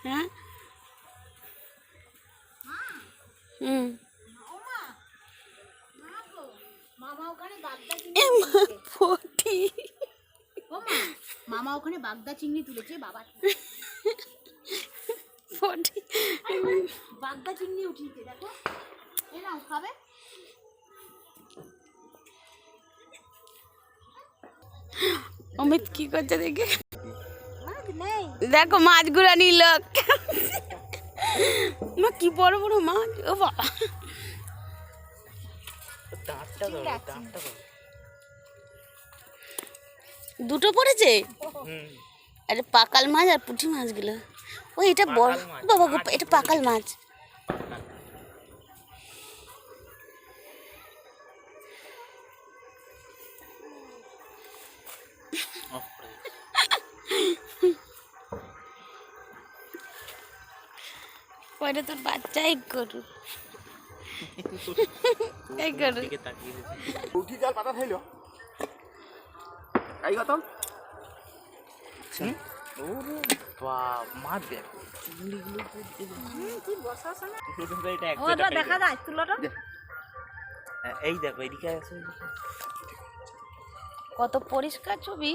হ্যাঁ মামা ওখানে বাগদা চিংড়ি তুলেছে বাবা। বাগদা চিংড়ি উঠিয়েছে দেখো। এই নাও খাবে। অমিত কি করছে দেখে, দেখো মাছগুলো নিল। মা কি বড় বড় মাছ, ও বাবা। দুটো পড়েছে। আরে পাকাল মাছ আর পুঁটি মাছগুলো। ও এটা বড় বাবা গো, এটা পাকাল মাছ। ওইটা তোর বাচ্চাই করু, এই করু। উঠি জাল পাতা খাইল এই গতম। ওরে বাপ, মাছ দেখো চিংড়িগুলো তুই বসাস না। এটা দেখা যায় তুলোটা। এই দেখো এদিকে আছে, কত পরিষ্কার ছবি।